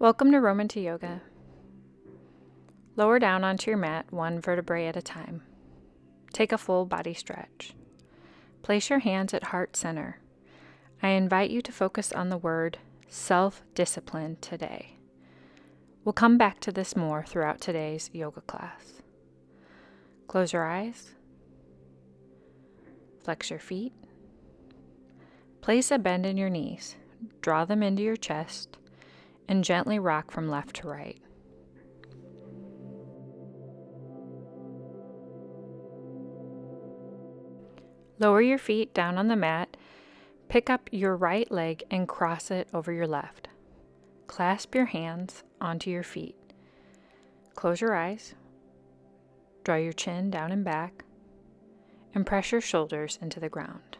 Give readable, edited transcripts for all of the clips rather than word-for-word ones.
Welcome to Roman to Yoga. Lower down onto your mat, one vertebrae at a time. Take a full body stretch. Place your hands at heart center. I invite you to focus on the word self-discipline today. We'll come back to this more throughout today's yoga class. Close your eyes. Flex your feet. Place a bend in your knees. Draw them into your chest and gently rock from left to right. Lower your feet down on the mat. Pick up your right leg and cross it over your left. Clasp your hands onto your feet. Close your eyes. Draw your chin down and back. And press your shoulders into the ground.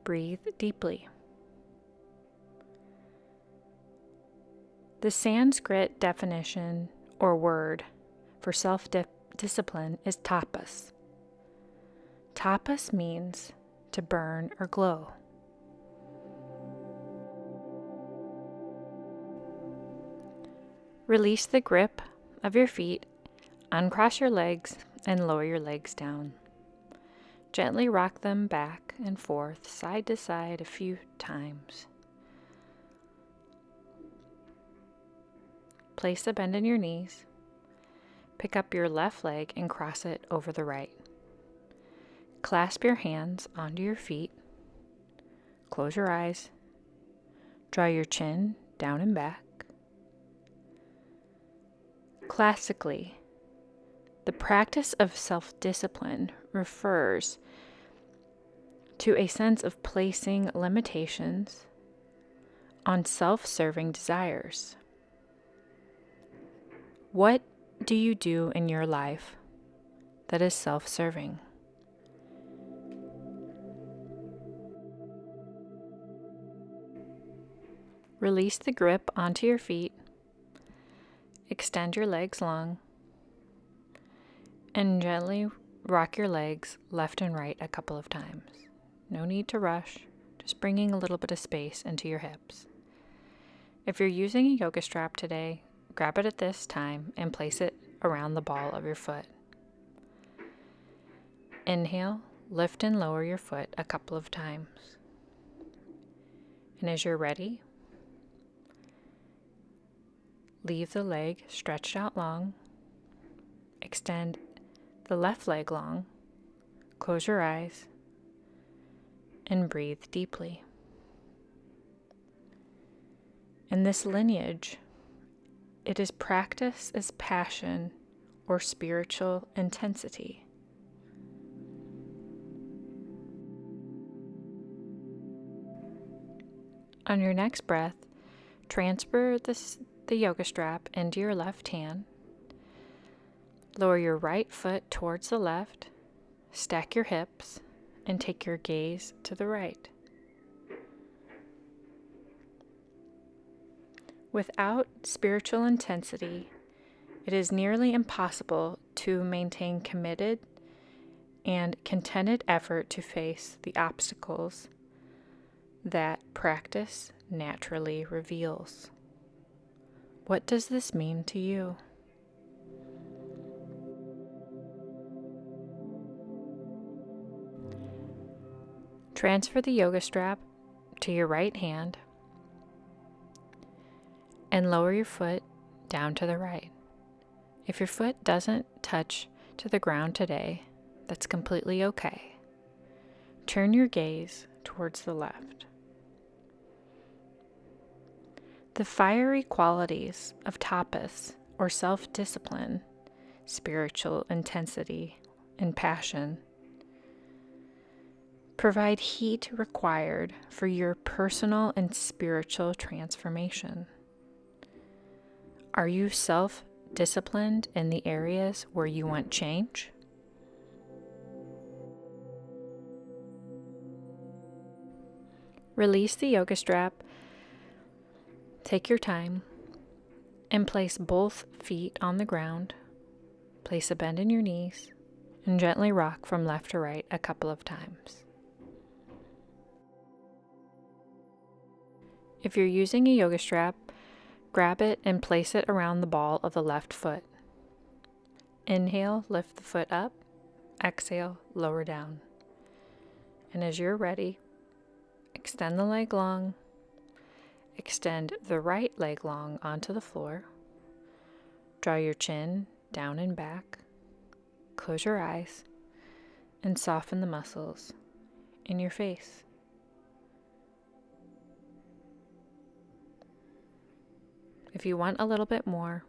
Breathe deeply. The Sanskrit definition or word for self-discipline is tapas. Tapas means to burn or glow. Release the grip of your feet, uncross your legs, and lower your legs down. Gently rock them back and forth, side to side a few times. Place a bend in your knees. Pick up your left leg and cross it over the right. Clasp your hands onto your feet. Close your eyes. Draw your chin down and back. Classically, the practice of self-discipline refers to a sense of placing limitations on self-serving desires. What do you do in your life that is self-serving? Release the grip onto your feet. Extend your legs long. And gently rock your legs left and right a couple of times. No need to rush, just bringing a little bit of space into your hips. If you're using a yoga strap today, grab it at this time and place it around the ball of your foot. Inhale, lift and lower your foot a couple of times. And as you're ready, leave the leg stretched out long. Extend the left leg long. Close your eyes and breathe deeply. In this lineage, it is practice as passion or spiritual intensity. On your next breath, transfer the yoga strap into your left hand. Lower your right foot towards the left, stack your hips, and take your gaze to the right. Without spiritual intensity, it is nearly impossible to maintain committed and contented effort to face the obstacles that practice naturally reveals. What does this mean to you? Transfer the yoga strap to your right hand and lower your foot down to the right. If your foot doesn't touch to the ground today, that's completely okay. Turn your gaze towards the left. The fiery qualities of tapas, or self-discipline, spiritual intensity, and passion, provide heat required for your personal and spiritual transformation. Are you self-disciplined in the areas where you want change? Release the yoga strap. Take your time and place both feet on the ground. Place a bend in your knees and gently rock from left to right a couple of times. If you're using a yoga strap, Grab it and place it around the ball of the left foot. Inhale, lift the foot up. Exhale, lower down. And as you're ready, extend the leg long. Extend the right leg long onto the floor. Draw your chin down and back. Close your eyes and soften the muscles in your face. If you want a little bit more,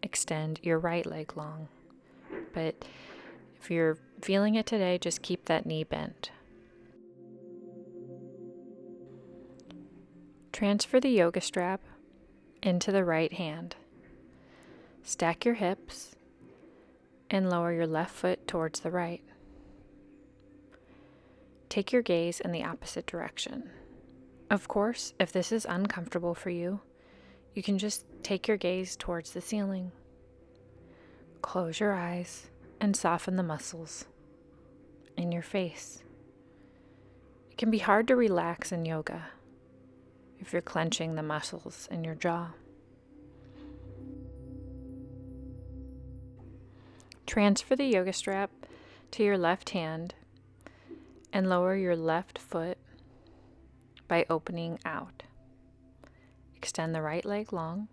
extend your right leg long. But if you're feeling it today, just keep that knee bent. Transfer the yoga strap into the right hand. Stack your hips and lower your left foot towards the right. Take your gaze in the opposite direction. Of course, if this is uncomfortable for you, you can just take your gaze towards the ceiling. Close your eyes and soften the muscles in your face. It can be hard to relax in yoga if you're clenching the muscles in your jaw. Transfer the yoga strap to your left hand and lower your left foot by opening out. Extend the right leg long.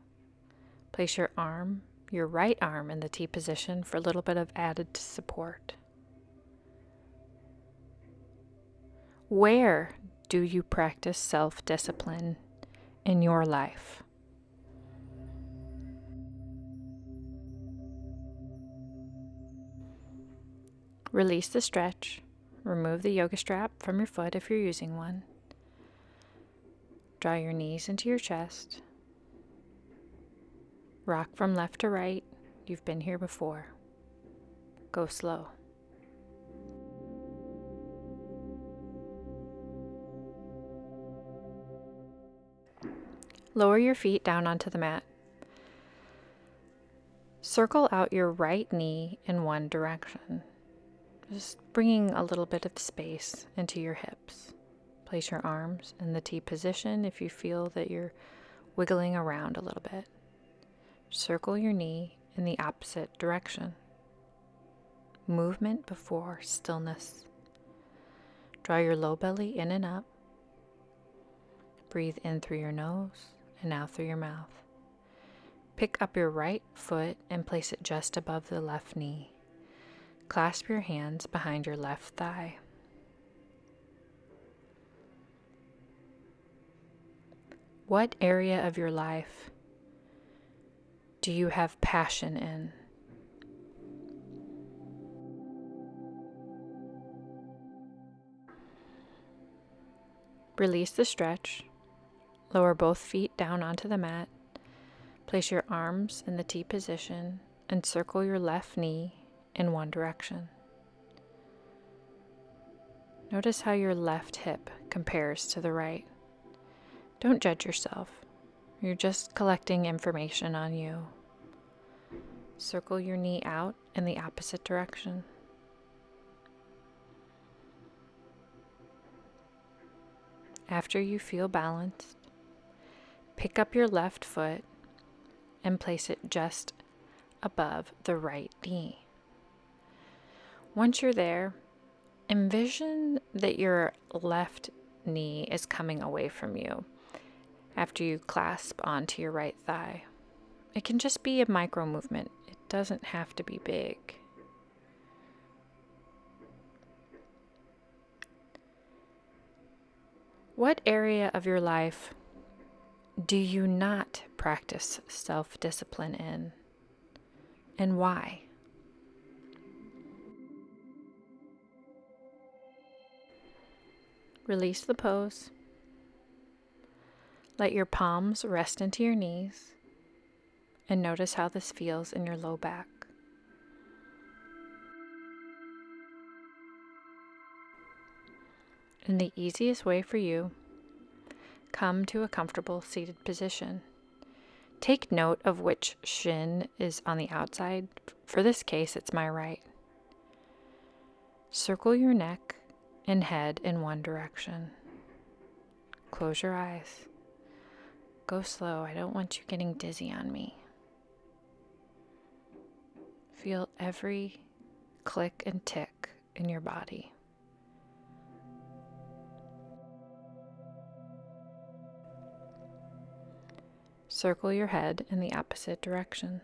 Place your right arm in the T position for a little bit of added support. Where do you practice self-discipline in your life? Release the stretch. Remove the yoga strap from your foot if you're using one. Draw your knees into your chest. Rock from left to right. You've been here before. Go slow. Lower your feet down onto the mat. Circle out your right knee in one direction, just bringing a little bit of space into your hips. Place your arms in the T position if you feel that you're wiggling around a little bit. Circle your knee in the opposite direction. Movement before stillness. Draw your low belly in and up. Breathe in through your nose and out through your mouth. Pick up your right foot and place it just above the left knee. Clasp your hands behind your left thigh. What area of your life do you have passion in? Release the stretch. Lower both feet down onto the mat. Place your arms in the T position and circle your left knee in one direction. Notice how your left hip compares to the right. Don't judge yourself. You're just collecting information on you. Circle your knee out in the opposite direction. After you feel balanced, pick up your left foot and place it just above the right knee. Once you're there, envision that your left knee is coming away from you after you clasp onto your right thigh. It can just be a micro movement. It doesn't have to be big. What area of your life do you not practice self-discipline in, and why? Release the pose. Let your palms rest into your knees, and notice how this feels in your low back. In the easiest way for you, come to a comfortable seated position. Take note of which shin is on the outside. For this case, it's my right. Circle your neck and head in one direction. Close your eyes. Go slow. I don't want you getting dizzy on me. Feel every click and tick in your body. Circle your head in the opposite direction.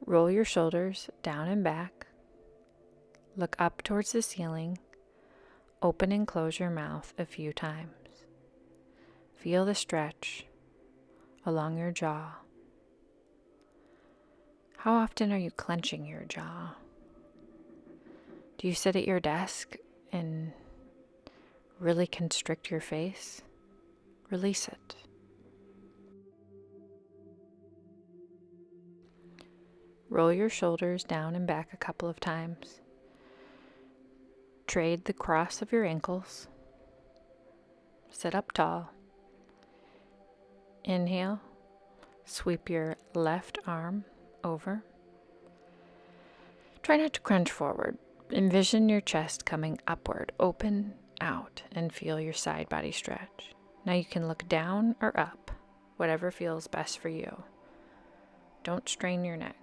Roll your shoulders down and back. Look up towards the ceiling. Open and close your mouth a few times. Feel the stretch along your jaw. How often are you clenching your jaw? Do you sit at your desk and really constrict your face? Release it. Roll your shoulders down and back a couple of times. Trade the cross of your ankles. Sit up tall. Inhale. Sweep your left arm over. Try not to crunch forward. Envision your chest coming upward. Open out and feel your side body stretch. Now you can look down or up, whatever feels best for you. Don't strain your neck.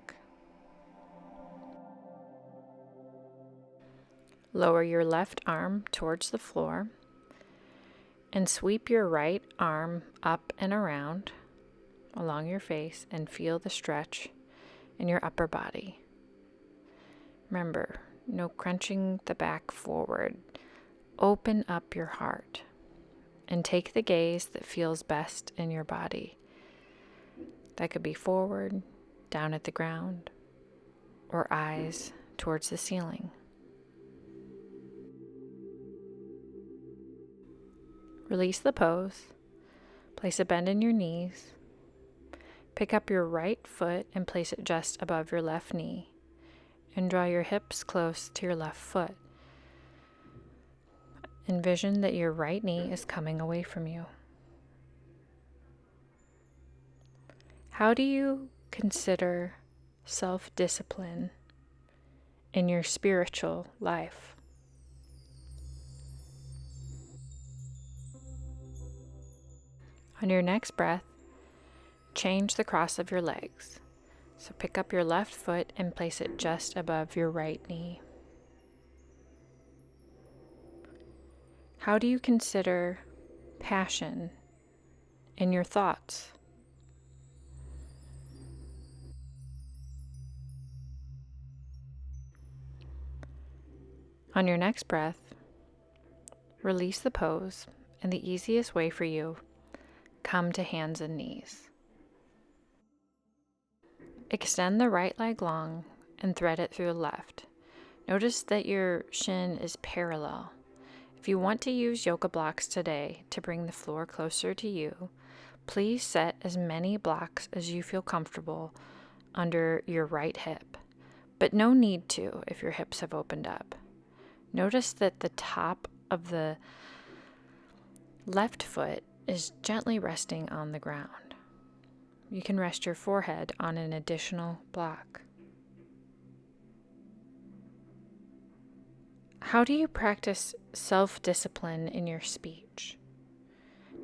Lower your left arm towards the floor and sweep your right arm up and around along your face and feel the stretch in your upper body. Remember, no crunching the back forward. Open up your heart and take the gaze that feels best in your body. That could be forward, down at the ground, or eyes towards the ceiling. Release the pose. Place a bend in your knees. Pick up your right foot and place it just above your left knee. And draw your hips close to your left foot. Envision that your right knee is coming away from you. How do you consider self-discipline in your spiritual life? On your next breath, change the cross of your legs. So pick up your left foot and place it just above your right knee. How do you consider passion in your thoughts? On your next breath, release the pose, and the easiest way for you, come to hands and knees. Extend the right leg long and thread it through the left. Notice that your shin is parallel. If you want to use yoga blocks today to bring the floor closer to you, please set as many blocks as you feel comfortable under your right hip, but no need to if your hips have opened up. Notice that the top of the left foot is gently resting on the ground. You can rest your forehead on an additional block. How do you practice self-discipline in your speech?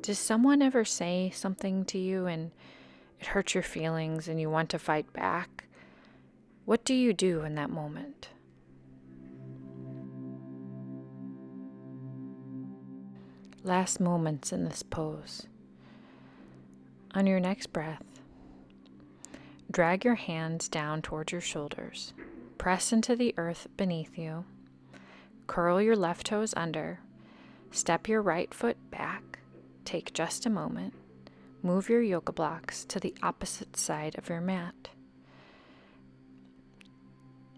Does someone ever say something to you and it hurts your feelings and you want to fight back? What do you do in that moment? Last moments in this pose. On your next breath, drag your hands down towards your shoulders. Press into the earth beneath you. Curl your left toes under. Step your right foot back. Take just a moment. Move your yoga blocks to the opposite side of your mat.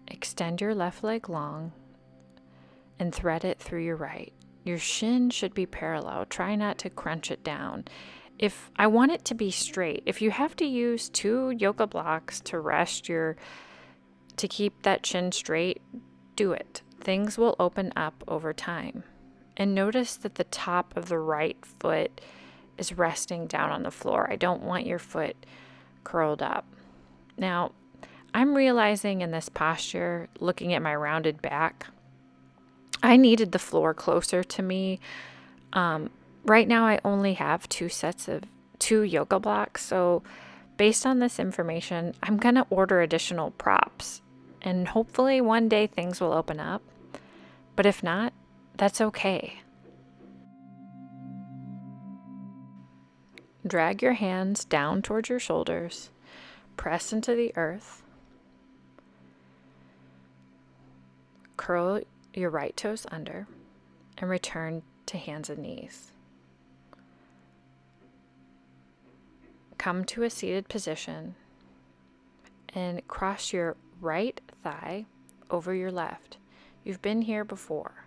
Extend your left leg long and thread it through your right. Your shin should be parallel. Try not to crunch it down. If I want it to be straight, if you have to use 2 yoga blocks to keep that shin straight, do it. Things will open up over time. And notice that the top of the right foot is resting down on the floor. I don't want your foot curled up. Now, I'm realizing in this posture, looking at my rounded back, I needed the floor closer to me. Right now I only have two yoga blocks, so based on this information, I'm going to order additional props, and hopefully one day things will open up. But if not, that's okay. Drag your hands down towards your shoulders, press into the earth, curl your right toes under, and return to hands and knees. Come to a seated position and cross your right thigh over your left. You've been here before.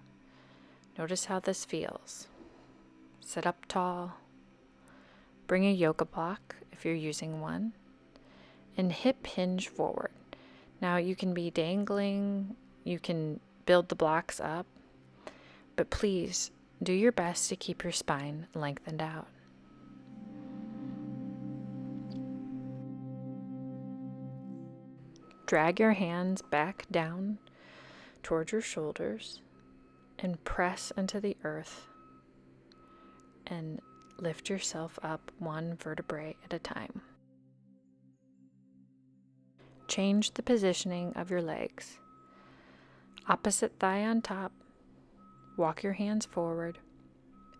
Notice how this feels. Sit up tall. Bring a yoga block if you're using one, and hip hinge forward. Now you can be dangling, you can build the blocks up, but please do your best to keep your spine lengthened out. Drag your hands back down towards your shoulders and press into the earth and lift yourself up one vertebrae at a time. Change the positioning of your legs. Opposite thigh on top. Walk your hands forward.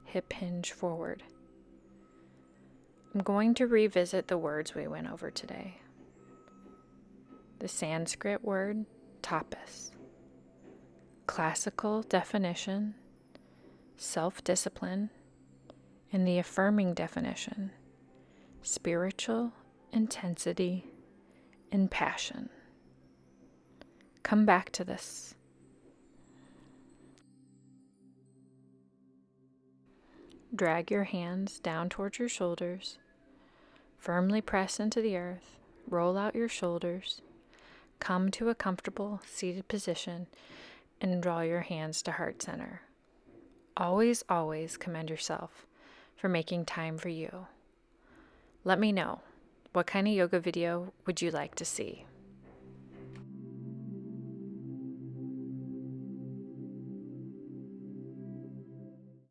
Hip hinge forward. I'm going to revisit the words we went over today. The Sanskrit word tapas. Classical definition, self-discipline, and the affirming definition, spiritual intensity and passion. Come back to this. Drag your hands down towards your shoulders. Firmly press into the earth. Roll out your shoulders. Come to a comfortable seated position and draw your hands to heart center. Always, always commend yourself for making time for you. Let me know, what kind of yoga video would you like to see?